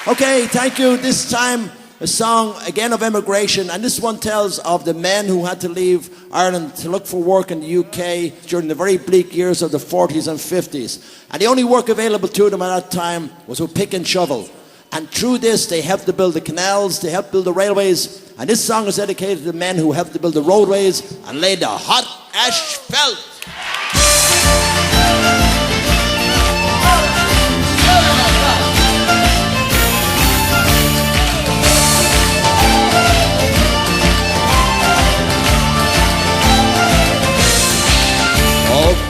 Okay, thank you. This time, a song again of immigration, and this one tells of the men who had to leave Ireland to look for work in the UK during the very bleak years of the 40s and 50s. And the only work available to them at that time was with pick and shovel. And through this, they helped to build the canals, they helped build the railways, and this song is dedicated to the men who helped to build the roadways and lay the hot asphalt.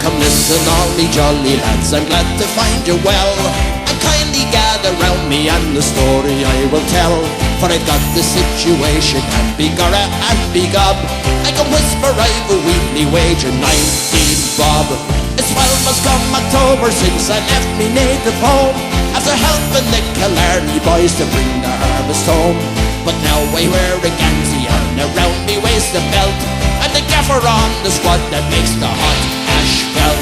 Come listen, all me jolly lads, I'm glad to find you well. And kindly gather round me and the story I will tell. For I've got the situation and begorra and begob, I can whisper I've a weekly wage of 19 bob. It's 12 months come October since I left me native home, after helping the Killarney boys to bring the harvest home. But now I wear a gansey and around me waist a belt, and the gaffer on the squad that makes the hot asphalt.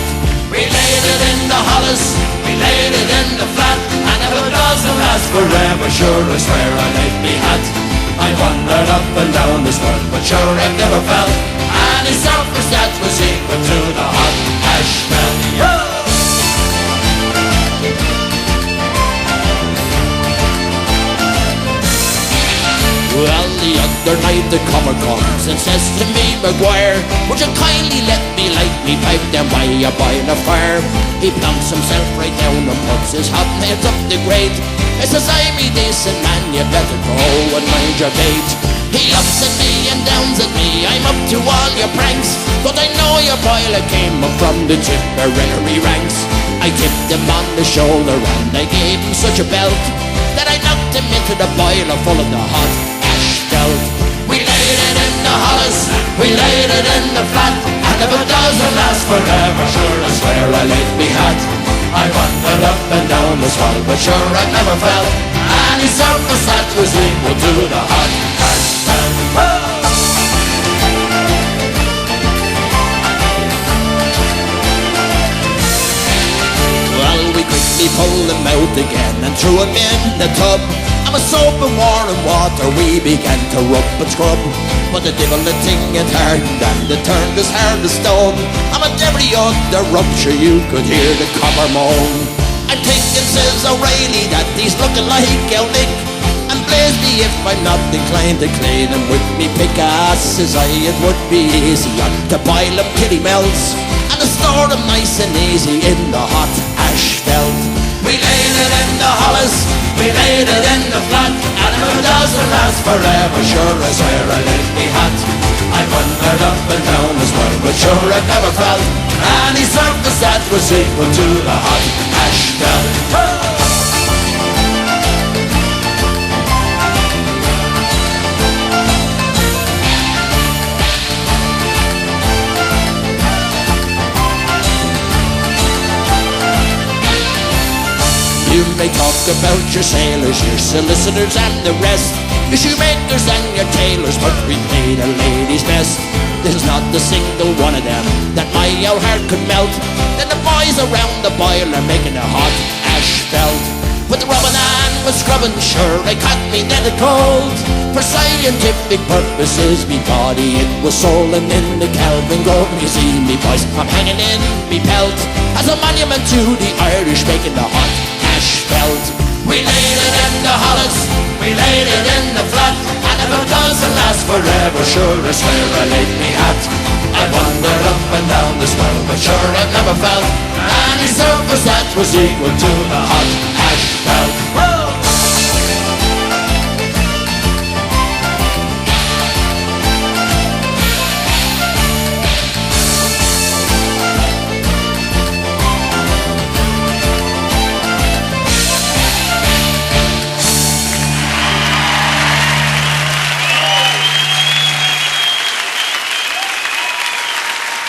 We laid it in the hollis, we laid it in the flat, and if it doesn't last forever, sure I swear I laid me hat. I wandered up and down this world, but sure I've never felt any surface that was equal to the hot asphalt. Well, the other night the comer comes and says to me, Maguire, would you kindly let me light me pipe down by a boiler fire? He plunks himself right down and puts his hot nails up the grate. He says, I'm a decent man, you better go and mind your gait. He ups at me and downs at me, I'm up to all your pranks, but I know your boiler came up from the Tipperary ranks. I tipped him on the shoulder and I gave him such a belt that I knocked him into the boiler full of the hot asphalt. We laid it in the hollis, we laid it in the flat, and if it doesn't last forever, sure I swear I laid me hat. I wandered up and down the swell, but sure I never felt any surface that was equal to the hot asphalt. We quickly pulled him out again and threw him in the tub, and with soap and warm water we began to rub and scrub. But the devil the thing had hardened and it turned as hard as stone, and with every other rupture you could hear the copper moan. I'm thinking, says O'Reilly, that he's looking like El Nick, and blaze me if I'm not inclined to clean him with me pick. Says I, it would be easy to boil him till he melts, and to store him nice and easy in the hot asphalt. We laid it in the hollis, we laid it in the flat, and if it doesn't last forever, sure I swear I laid me hat. I wandered up and down this world, but sure I've never felt any surface that was equal to the hot asphalt. You may talk about your sailors, your solicitors and the rest, your shoemakers and your tailors, but we played a lady's best. There's not a single one of them that my old heart could melt. Then the boys around the boiler making a hot asphalt. With the rubbing and with scrubbing, sure I caught me dead cold. For scientific purposes, me body it was swollen in the Kelvin Grove. You see me boys, I'm hanging in me pelt as a monument to the Irish making the hot asphalt. We laid it in the hollis, we laid it in the flat, and if it doesn't last forever, sure I swear I laid me hat. I wandered up and down the swell, but sure I've never felt any surface that was equal to the hot asphalt.